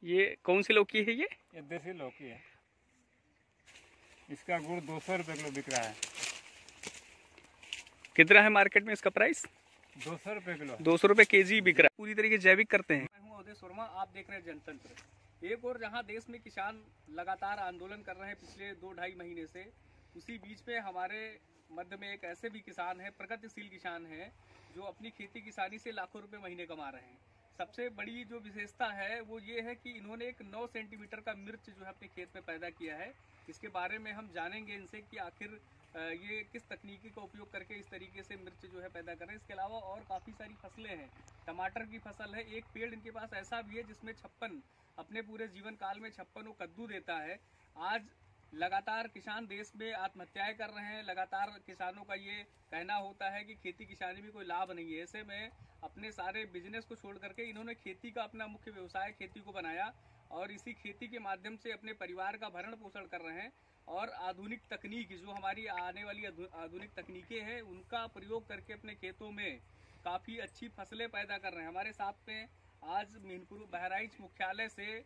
ये कौन सी लौकी है ये? ये देसी लौकी है। इसका गुड़ 200 रुपये किलो बिक रहा है। कितना है मार्केट में इसका प्राइस? 200 रुपये किलो। 200 रुपये केजी बिक रहा है। पूरी तरीके जैविक करते हैं। मैं हूं अवधेश वर्मा, आप देख रहे हैं जनतंत्र। एक और जहां देश में किसान लगातार आंदोलन कर रहे हैं पिछले 2-2.5 महीने से, उसी बीच में हमारे मध्य में एक ऐसे भी किसान हैं, प्रगतिशील किसान हैं, जो अपनी खेती किसानी से लाखों रुपए महीने कमा रहे हैं। सबसे बड़ी जो विशेषता है वो ये है कि इन्होंने एक 9 सेंटीमीटर का मिर्च जो है अपने खेत में पैदा किया है। इसके बारे में हम जानेंगे इनसे कि आखिर ये किस तकनीकी का उपयोग करके इस तरीके से मिर्च जो है पैदा कर रहे हैं। इसके अलावा और काफ़ी सारी फसलें हैं। टमाटर की फसल है, एक पेड़ इनके पास ऐसा भी है जिसमें 56 अपने पूरे जीवन काल में 56 कद्दू देता है। आज लगातार किसान देश में आत्महत्याएं कर रहे हैं। लगातार किसानों का ये कहना होता है कि खेती किसानी में कोई लाभ नहीं है। ऐसे में अपने सारे बिजनेस को छोड़ करके इन्होंने खेती का अपना मुख्य व्यवसाय खेती को बनाया और इसी खेती के माध्यम से अपने परिवार का भरण पोषण कर रहे हैं। और आधुनिक तकनीक, जो हमारी आने वाली आधुनिक तकनीकें हैं, उनका प्रयोग करके अपने खेतों में काफ़ी अच्छी फसलें पैदा कर रहे हैं। हमारे साथ में आज मीनपुर बहराइच मुख्यालय से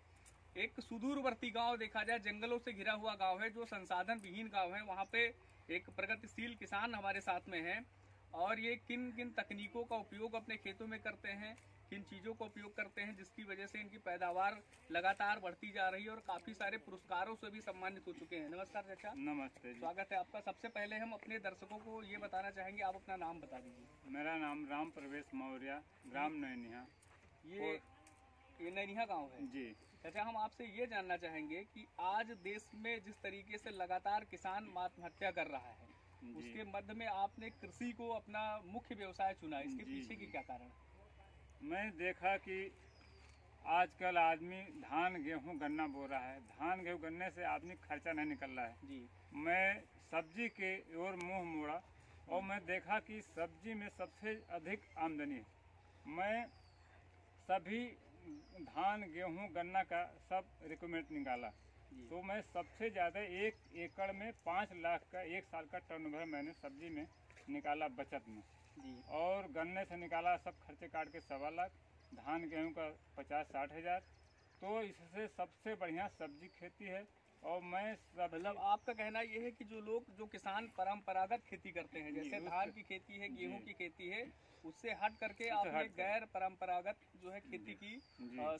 एक सुदूरवर्ती गांव, देखा जाए जंगलों से घिरा हुआ गांव है, जो संसाधन विहीन गांव है, वहां पे एक प्रगतिशील किसान हमारे साथ में है। और ये किन किन तकनीकों का उपयोग अपने खेतों में करते हैं, किन चीज़ों का उपयोग करते हैं, जिसकी वजह से इनकी पैदावार लगातार बढ़ती जा रही है और काफ़ी सारे पुरस्कारों से भी सम्मानित हो चुके हैं। नमस्कार चाचा। नमस्ते। स्वागत है आपका। सबसे पहले हम अपने दर्शकों को ये बताना चाहेंगे, आप अपना नाम बता दीजिए। मेरा नाम राम प्रवेश मौर्य, ग्राम नैनिया। ये नैनिया गाँव है जी। चाचा, हम आपसे ये जानना चाहेंगे कि आज देश में जिस तरीके से लगातार किसान आत्महत्या कर रहा है, उसके मध्य में आपने कृषि को अपना मुख्य व्यवसाय चुना, इसके पीछे की क्या कारण? मैं देखा कि आजकल आदमी धान गेहूं गन्ना बो रहा है। धान गेहूं गन्ने से आदमी खर्चा नहीं निकल रहा है जी। मैं सब्जी के ओर मुंह मोड़ा और मैं देखा कि सब्जी में सबसे अधिक आमदनी है। मैं सभी धान गेहूं गन्ना का सब रिक्वायरमेंट निकाला, तो मैं सबसे ज़्यादा 1 एकड़ में 5 लाख का 1 साल का टर्नओवर मैंने सब्जी में निकाला बचत में जी। और गन्ने से निकाला सब खर्चे काट के 1.25 लाख, धान गेहूं का 50-60 हज़ार। तो इससे सबसे बढ़िया सब्जी खेती है। और मैं मतलब आपका कहना ये है कि जो किसान परंपरागत खेती करते हैं, जैसे धान की खेती है, गेहूं की खेती है, उससे हट करके आपने गैर परंपरागत जो है खेती की,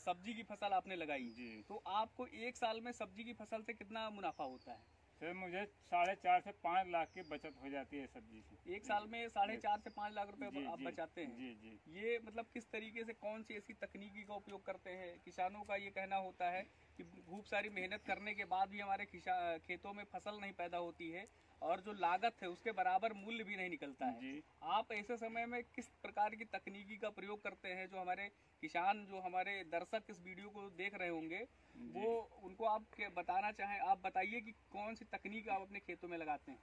सब्जी की फसल आपने लगाई, तो आपको 1 साल में सब्जी की फसल से कितना मुनाफा होता है? फिर मुझे 4.5 से 5 लाख की बचत हो जाती है सब्जी से। 1 साल में 4.5 से 5 लाख रुपए आप बचाते हैं। जी जी। ये मतलब किस तरीके से, कौन सी ऐसी तकनीकी का उपयोग करते हैं? किसानों का ये कहना होता है कि खूब सारी मेहनत करने के बाद भी हमारे खेतों में फसल नहीं पैदा होती है और जो लागत है उसके बराबर मूल्य भी नहीं निकलता है जी। आप ऐसे समय में किस प्रकार की तकनीकी का प्रयोग करते हैं? जो हमारे किसान, जो हमारे दर्शक इस वीडियो को देख रहे होंगे, वो उनको आप बताना चाहें, आप बताइए कि कौन सी तकनीक आप अपने खेतों में लगाते हैं?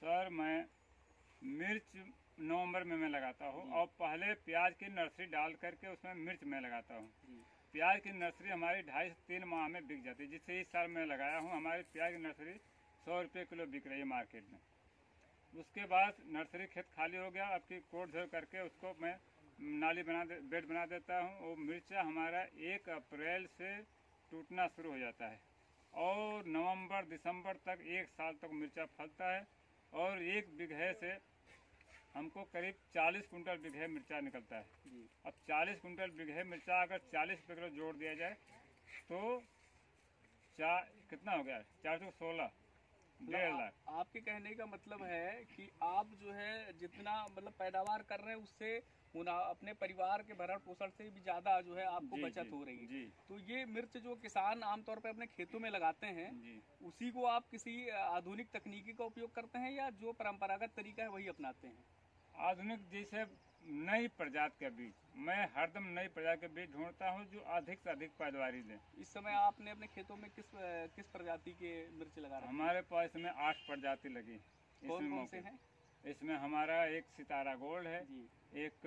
सर, मैं मिर्च नवंबर में मैं लगाता हूँ और पहले प्याज की नर्सरी डाल करके उसमें मिर्च मैं लगाता हूँ। प्याज की नर्सरी हमारी 2.5 से 3 माह में बिक जाती है। जिससे इस साल मैं लगाया हूँ, हमारी प्याज की नर्सरी 100 रुपये किलो बिक रही है मार्केट में। उसके बाद नर्सरी खेत खाली हो गया, अब की कोड़ धोड़ करके उसको मैं नाली बेड बना देता हूँ। और मिर्चा हमारा 1 अप्रैल से टूटना शुरू हो जाता है और नवंबर दिसंबर तक 1 साल तक मिर्चा फलता है। और 1 बीघे से हमको करीब 40 कुंटल बीघे मिर्चा निकलता है। अब 40 कुंटल बीघे मिर्चा अगर 40 रुपये किलो जोड़ दिया जाए तो कितना हो गया? 416, 1.5 लाख। आपके कहने का मतलब है कि आप जो है जितना मतलब पैदावार कर रहे हैं, उससे अपने परिवार के भरण पोषण से भी ज्यादा जो है आपको बचत हो रही है। तो ये मिर्च जो किसान आमतौर पर अपने खेतों में लगाते हैं, उसी को आप किसी आधुनिक तकनीकी का उपयोग करते हैं या जो परंपरागत तरीका है वही अपनाते हैं? आधुनिक जैसे नई प्रजाति का बीज, मैं हरदम नई प्रजाति के बीज ढूंढता हूं जो अधिक से अधिक पैदावारी दे। इस समय आपने अपने खेतों में किस प्रजाति के मिर्च लगा रहे हैं? हमारे पास इसमें 8 प्रजाति लगी। कौन कौन से हैं? इसमें हमारा एक सितारा गोल्ड है, एक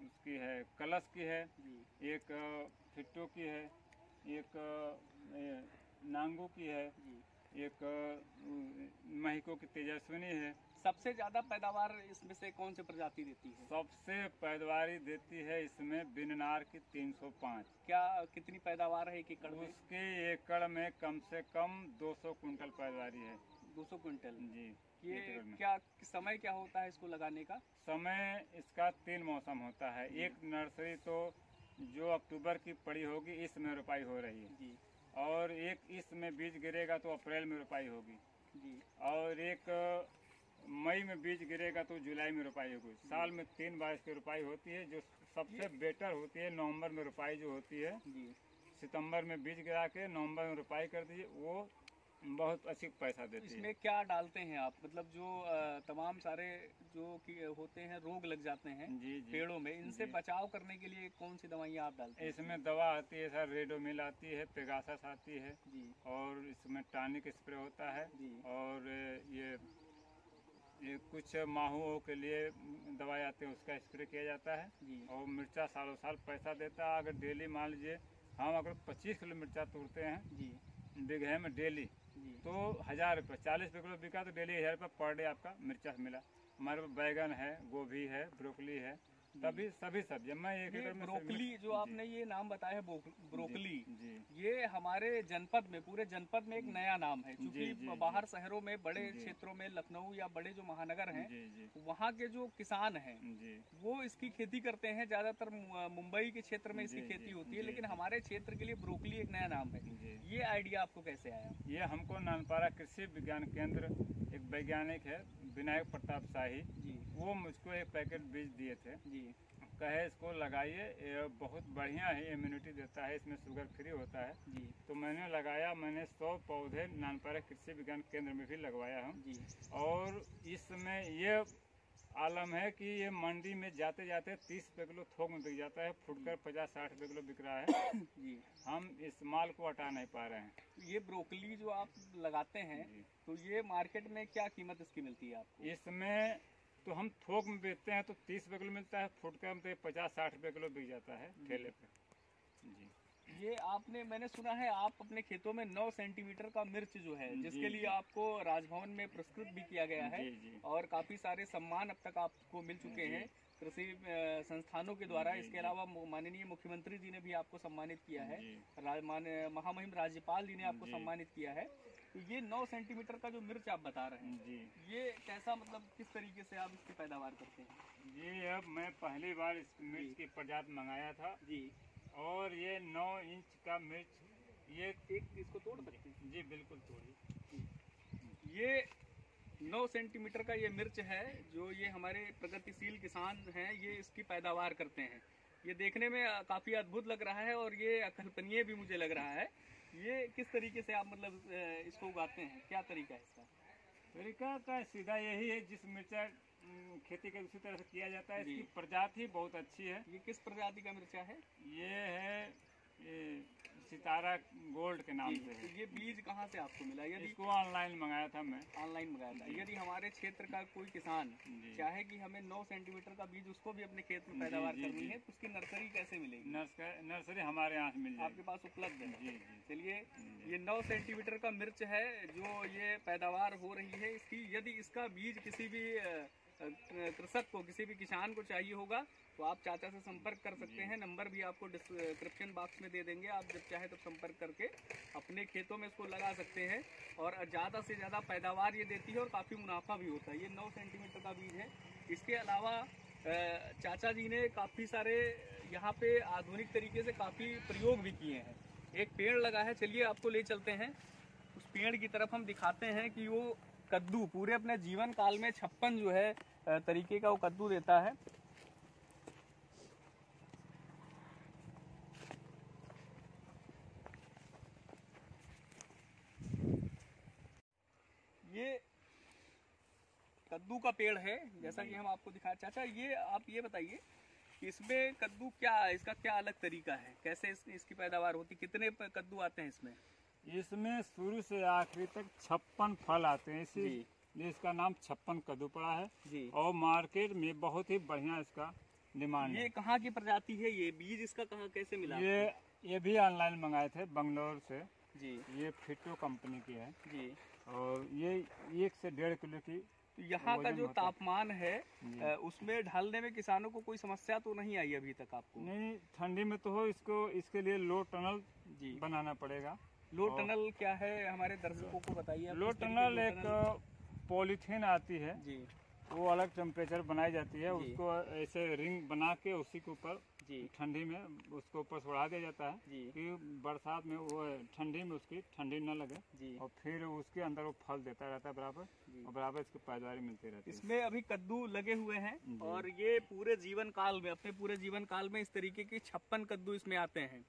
उसकी है कलश की है, एक फिट्टो की है, एक नांगू की है, एक महिको की तेजस्विनी है। सबसे ज्यादा पैदावार इसमें से कौन सी प्रजाति देती है? सबसे पैदावारी देती है इसमें बिननार की 305। क्या कितनी पैदावार है एक एकड़ में? उसके एकड़ में कम से कम 200 कुंटल पैदावारी है। 200 क्विंटल जी। ये एकड़ में। क्या समय क्या होता है इसको लगाने का? समय इसका 3 मौसम होता है। एक नर्सरी तो जो अक्टूबर की पड़ी होगी इसमें रोपाई हो रही है जी और एक इसमें बीज गिरेगा तो अप्रैल में रोपाई होगी जी और एक मई में बीज गिरेगा तो जुलाई में रोपाई होगी। साल में 3 बार इसकी रोपाई होती है। जो सबसे बेटर होती है नवंबर में रोपाई जो होती है। जी। सितंबर में बीज गिरा के नवंबर में रोपाई कर दीजिए, वो बहुत अच्छी पैसा देती है। इसमें क्या डालते हैं आप? मतलब जो तमाम सारे जो कि होते हैं रोग लग जाते हैं जी जी पेड़ों में, इनसे जी। बचाव करने के लिए कौन सी दवाइयाँ आप डालते हैं? इसमें दवा आती है सर, रेडोमिल आती है, पेगासस आती है जी और इसमें टॉनिक स्प्रे होता है जी और ये कुछ माहुओं के लिए दवाई आती है उसका स्प्रे किया जाता है। जी और मिर्चा सालों साल पैसा देता है। अगर डेली मान लीजिए हम अगर 25 किलो मिर्चा तोड़ते हैं जी बीघे में डेली जी तो 1000 रुपये, 40 किलो बिका तो डेली 1000 रुपये पर डे आपका मिर्चा मिला। हमारे पास बैगन है, गोभी है, ब्रोकली है, तभी सभी सब्जी मैं एक ये एकड़ में ब्रोकली जो जी, आपने ये नाम बताया है ब्रोकली, जी ये हमारे जनपद में, पूरे जनपद में एक नया नाम है, जी, क्योंकि जी, बाहर शहरों में, बड़े जी। क्षेत्रों में, लखनऊ या बड़े जो महानगर हैं, जी जी वहाँ के जो किसान हैं जी वो इसकी खेती करते हैं। ज्यादातर मुंबई के क्षेत्र में इसकी जी, खेती जी, होती है, जी, लेकिन जी। हमारे क्षेत्र के लिए ब्रोकली एक नया नाम है। जी। ये आइडिया आपको कैसे आया? ये हमको नानपारा कृषि विज्ञान केंद्र एक वैज्ञानिक है विनायक प्रताप शाही, जी वो मुझको एक पैकेट बीज दिए थे। जी कहे इसको लगाइए, ये बहुत बढ़िया है, इम्यूनिटी देता है, इसमें शुगर फ्री होता है। जी तो मैंने लगाया, मैंने 100 पौधे नानपारा कृषि विज्ञान केंद्र में भी लगवाया हूँ। जी और इसमें ये आलम है कि ये मंडी में जाते जाते 30 रुपये किलो थोक में बिक जाता है, फुटकर 50-60 रुपये किलो बिक रहा है। जी। हम इस माल को हटा नहीं पा रहे हैं। ये ब्रोकली जो आप लगाते हैं, जी। तो ये मार्केट में क्या कीमत इसकी मिलती है आपको? इसमें तो हम थोक में बेचते हैं तो 30 रुपये किलो मिलता है, फुटकर में 50-60 रुपये किलो बिक जाता है ठेले पे। जी ये आपने, मैंने सुना है आप अपने खेतों में 9 सेंटीमीटर का मिर्च जो है, जी, जिसके लिए जी। आपको राजभवन में पुरस्कृत भी किया गया है जी जी और काफी सारे सम्मान अब तक आपको मिल चुके जी। हैं कृषि संस्थानों के द्वारा। जी, इसके जी। अलावा माननीय मुख्यमंत्री जी ने भी आपको सम्मानित किया है, जी। महामहिम राज्यपाल जी ने आपको जी। सम्मानित किया है। तो ये 9 सेंटीमीटर का जो मिर्च आप बता रहे हैं, जी ये कैसा, मतलब किस तरीके से आप इसकी पैदावार करते हैं? जी। अब मैं पहली बार इस मिर्च की प्रजाति मंगाया था जी और ये 9 इंच का मिर्च, ये एक इसको तोड़ सकते हैं? जी बिल्कुल तोड़िए। ये 9 सेंटीमीटर का ये मिर्च है जो ये हमारे प्रगतिशील किसान हैं, ये इसकी पैदावार करते हैं। ये देखने में काफ़ी अद्भुत लग रहा है और ये अकल्पनीय भी मुझे लग रहा है। ये किस तरीके से आप मतलब इसको उगाते हैं, क्या तरीका है इसका? तरीका का सीधा यही है, जिस मिर्चा खेती का उसी तरह से किया जाता है। जी। इसकी प्रजाति बहुत अच्छी है। ये किस प्रजाति का मिर्चा है? ये है सितारा गोल्ड के नाम जी, से तो है। ये बीज कहाँ से आपको मिला? यदि इसको ऑनलाइन मंगाया था मैं। ऑनलाइन मंगाया था। जी। यदि हमारे क्षेत्र का कोई किसान जी। चाहे कि हमें 9 सेंटीमीटर का बीज उसको भी अपने खेत में जी, पैदावार जी, करनी जी। है, तो उसकी नर्सरी कैसे मिलेगी? नर्सरी हमारे यहाँ से मिल आपके जाएगी। पास उपलब्ध है? जी जी चलिए, जी। ये 9 सेंटीमीटर का मिर्च है जो ये पैदावार हो रही है इसकी। यदि इसका बीज किसी भी कृषक को, किसी भी किसान को चाहिए होगा तो आप चाचा से संपर्क कर सकते हैं। नंबर भी आपको डिस्क्रिप्शन बॉक्स में दे देंगे, आप जब चाहे तब संपर्क करके अपने खेतों में इसको लगा सकते हैं। और ज़्यादा से ज़्यादा पैदावार ये देती है और काफ़ी मुनाफा भी होता है। ये 9 सेंटीमीटर का बीज है। इसके अलावा चाचा जी ने काफ़ी सारे यहाँ पे आधुनिक तरीके से काफ़ी प्रयोग भी किए हैं। एक पेड़ लगा है, चलिए आपको ले चलते हैं उस पेड़ की तरफ। हम दिखाते हैं कि वो कद्दू पूरे अपने जीवन काल में 56 जो है तरीके का वो कद्दू देता है। ये कद्दू का पेड़ है, जैसा कि हम आपको दिखा। चाचा ये आप ये बताइए कि इसमें कद्दू क्या, इसका क्या अलग तरीका है, कैसे इसकी पैदावार होती, कितने कद्दू आते हैं इसमें? इसमें शुरू से आखिरी तक 56 फल आते हैं, जी इसीलिए इसका नाम 56 कद्दू पड़ा है। जी। और मार्केट में बहुत ही बढ़िया इसका डिमांड ये है। कहाँ की प्रजाति है? ये बीज इसका कहाँ कैसे मिला? ये भी ऑनलाइन मंगाए थे बंगलोर से। जी ये फिटो कंपनी की है जी और ये 1 से 1.5 किलो की तो यहाँ का वजन जो होता है। तापमान है उसमें ढालने में किसानों को कोई समस्या तो नहीं आई अभी तक आपको? नहीं, ठंडी में तो हो, इसके लिए लो टनल जी, बनाना पड़ेगा। लो टनल क्या है हमारे दर्शकों को बताइए आप। लो किस तरीके टनल लो एक टनल? पॉलीथीन आती है, जी वो अलग टेम्परेचर बनाई जाती है, जी। उसको ऐसे रिंग बना के उसी के ऊपर जी ठंडी में उसको ऊपर छोड़ा दिया जाता है जी कि बरसात में वो ठंडी में उसकी ठंडी न लगे, जी और फिर उसके अंदर वो फल देता रहता है बराबर, जी। और बराबर इसकी पैदावारी मिलती रहती है। इसमें अभी कद्दू लगे हुए हैं जी। और ये पूरे जीवन काल में, अपने पूरे जीवन काल में इस तरीके के 56 कद्दू इसमें आते हैं।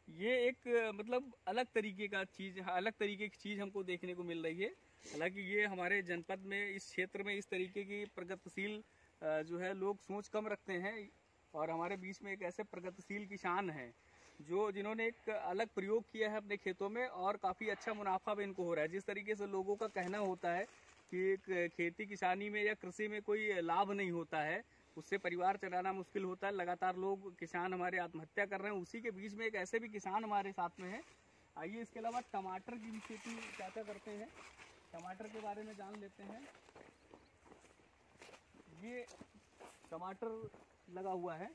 ये एक मतलब अलग तरीके का चीज, अलग तरीके की चीज हमको देखने को मिल रही है। हालांकि ये हमारे जनपद में, इस क्षेत्र में इस तरीके की प्रगतिशील जो है लोग सोच कम रखते हैं, और हमारे बीच में एक ऐसे प्रगतिशील किसान हैं जिन्होंने एक अलग प्रयोग किया है अपने खेतों में, और काफ़ी अच्छा मुनाफा भी इनको हो रहा है। जिस तरीके से लोगों का कहना होता है कि खेती किसानी में या कृषि में कोई लाभ नहीं होता है, उससे परिवार चलाना मुश्किल होता है, लगातार लोग किसान हमारे आत्महत्या कर रहे हैं, उसी के बीच में एक ऐसे भी किसान हमारे साथ में है। आइए इसके अलावा टमाटर की भी खेती क्या करते हैं, टमाटर के बारे में जान लेते हैं। ये टमाटर लगा हुआ है,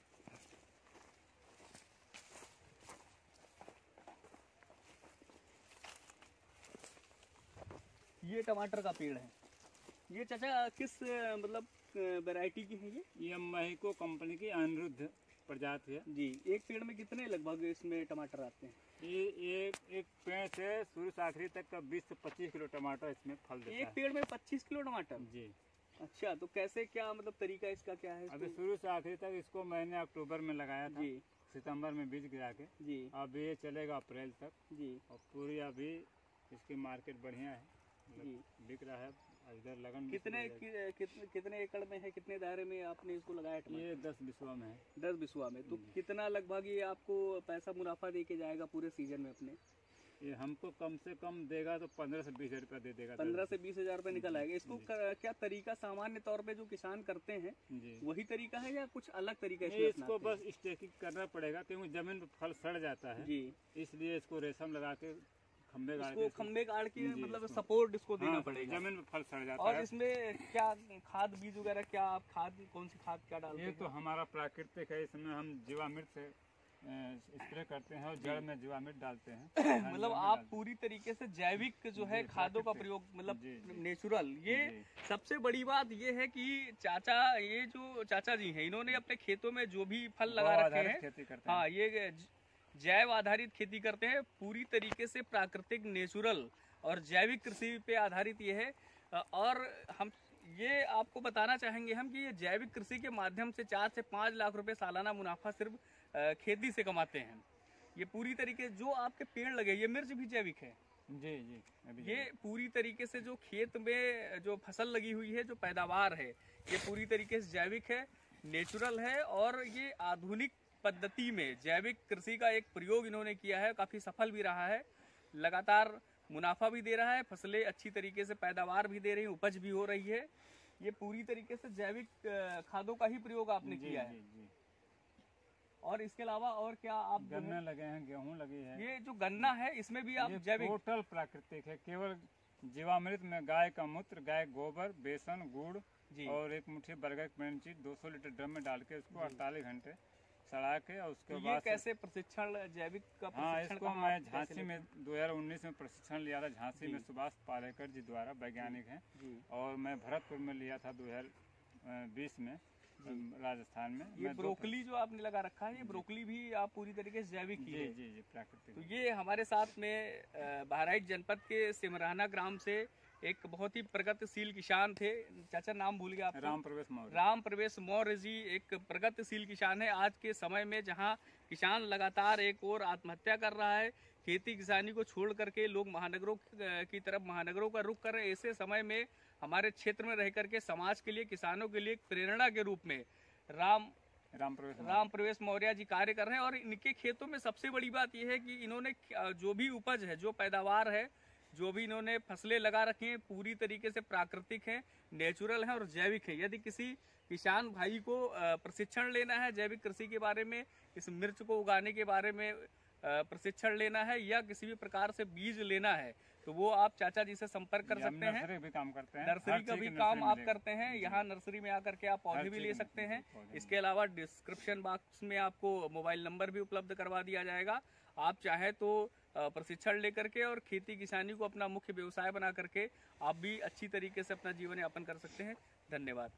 ये टमाटर का पेड़ है। ये चाचा किस मतलब वैरायटी की है ये महिको कंपनी की अनिरुद्ध प्रजाति है जी। एक पेड़ में कितने लगभग इसमें टमाटर आते हैं? ये एक पेड़ से शुरू से आखिरी तक का 20 से 25 किलो टमाटर इसमें फल देता एक है। पेड़ में 25 किलो टमाटर? जी। अच्छा, तो कैसे, क्या मतलब तरीका इसका क्या है? अभी शुरू से आखिरी तक इसको मैंने अक्टूबर में लगाया था, जी सितंबर में बीज गिरा के, जी अब ये चलेगा अप्रैल तक, जी और पूरी अभी इसकी मार्केट बढ़िया है, जी। बिक रहा है। इधर लगन भी कितने शुरू हो जाएगी। कितने एकड़ में है, कितने दायरे में आपने इसको लगाया टमाटर? ये 10 बिस्वा में है। 10 बिस्वा में। तो कितना लगभग ये आपको पैसा मुनाफा दे के जाएगा पूरे सीजन में अपने? ये हमको कम से कम देगा तो 15 से 20 रुपया दे देगा। 15 से 20 हजार रुपये निकल आएगा। इसको क्या तरीका सामान्य तौर पे जो किसान करते हैं जी। वही तरीका है या कुछ अलग तरीका नहीं, इसमें इसको अपनाते हैं? बस स्टेकिंग करना पड़ेगा, क्योंकि जमीन पे फल सड़ जाता है, जी। इसलिए इसको रेशम लगा के खम्भे गाड़ इसको के खम्बे गाड़ के जी, मतलब इसको- सपोर्ट इसको देना हाँ, पड़ेगा। जमीन पे फल सड़ जाता और है। इसमें क्या खाद बीज वगैरह, क्या आप खाद, कौन सी खाद क्या डालते ये हैं? तो हमारा प्राकृतिक है, इसमें हम जीवामृत से स्प्रे करते हैं और जड़ में जीवामृत डालते हैं। मतलब आप पूरी तरीके से जैविक जो है जी, खादों का प्राकृतिक। प्रयोग, मतलब जी, जी। नेचुरल। ये जी। सबसे बड़ी बात ये है कि ये जो चाचा जी हैं, इन्होंने अपने खेतों में जो भी फल लगा गौ रखे आधारित हैं, खेती करते हैं। हाँ, ये जैव आधारित खेती करते हैं, पूरी तरीके से प्राकृतिक, नेचुरल और जैविक कृषि पे आधारित ये है। और हम ये आपको बताना चाहेंगे हम कि ये जैविक कृषि के माध्यम से 4 से 5 लाख रुपए सालाना मुनाफा सिर्फ खेती से कमाते हैं। ये पूरी तरीके, जो आपके पेड़ लगे, ये मिर्च भी जैविक है। जी जी। अभी ये पूरी तरीके से जो खेत में जो फसल लगी हुई है, जो पैदावार है, ये पूरी तरीके से जैविक है, नेचुरल है, और ये आधुनिक पद्धति में जैविक कृषि का एक प्रयोग इन्होंने किया है, काफी सफल भी रहा है, लगातार मुनाफा भी दे रहा है, फसलें अच्छी तरीके से पैदावार भी दे रही है, उपज भी हो रही है। ये पूरी तरीके से जैविक खादों का ही प्रयोग आपने जी, किया है। जी, जी। और इसके अलावा और क्या आप जो है- गन्ने लगे हैं, गेहूं लगी है। ये जो गन्ना है, इसमें भी आप ये जैविक? टोटल प्राकृतिक है, केवल जीवामृत में गाय का मूत्र, गाय गोबर, बेसन, गुड़ जी और एक मुट्ठी बर्गर पेंची 200 लीटर ड्रम में डाल के उसको 48 घंटे सड़ा के, और उसके तो ये बाद कैसे प्रशिक्षण, जैविक का हाँ, प्रशिक्षण इसको कहाँ मैं आप कैसे झांसी लेते में 2019 में प्रशिक्षण लिया था। झांसी जी। में सुभाष पालेकर जी द्वारा, वैज्ञानिक हैं, जी। और मैं भरतपुर में लिया था 2020 में, राजस्थान में। ये मैं ब्रोकली जो आपने लगा रखा है, ये ब्रोकली भी आप पूरी तरीके से जैविक की जी है? जी जी, प्राकृतिक। तो ये हमारे साथ में बहराइच जनपद के सिमराना ग्राम से एक बहुत ही प्रगतिशील किसान थे। चाचा नाम भूल गया आपका? राम प्रवेश मौर्य। राम प्रवेश मौर्य जी एक प्रगतिशील किसान है। आज के समय में जहां किसान लगातार एक और आत्महत्या कर रहा है, खेती किसानी को छोड़ करके लोग महानगरों की तरफ, महानगरों का रुख कर रहे हैं, ऐसे समय में हमारे क्षेत्र में रह करके समाज के लिए, किसानों के लिए एक प्रेरणा के रूप में राम प्रवेश मौर्य जी कार्य कर रहे हैं। और इनके खेतों में सबसे बड़ी बात यह है कि इन्होंने जो भी उपज है, जो पैदावार है, जो भी इन्होंने फसलें लगा रखी हैं, पूरी तरीके से प्राकृतिक हैं, नेचुरल हैं और जैविक है। यदि किसी किसान भाई को प्रशिक्षण लेना है जैविक कृषि के बारे में, इस मिर्च को उगाने के बारे में प्रशिक्षण लेना है, या किसी भी प्रकार से बीज लेना है, तो वो आप चाचा जी से संपर्क कर सकते हैं। नर्सरी भी काम करते हैं, नर्सरी का भी काम आप करते हैं। यहाँ नर्सरी में आकर के आप पौधे भी ले सकते हैं। इसके अलावा डिस्क्रिप्शन बॉक्स में आपको मोबाइल नंबर भी उपलब्ध करवा दिया जाएगा। आप चाहे तो प्रशिक्षण लेकर के और खेती किसानी को अपना मुख्य व्यवसाय बना करके आप भी अच्छी तरीके से अपना जीवन यापन कर सकते हैं। धन्यवाद।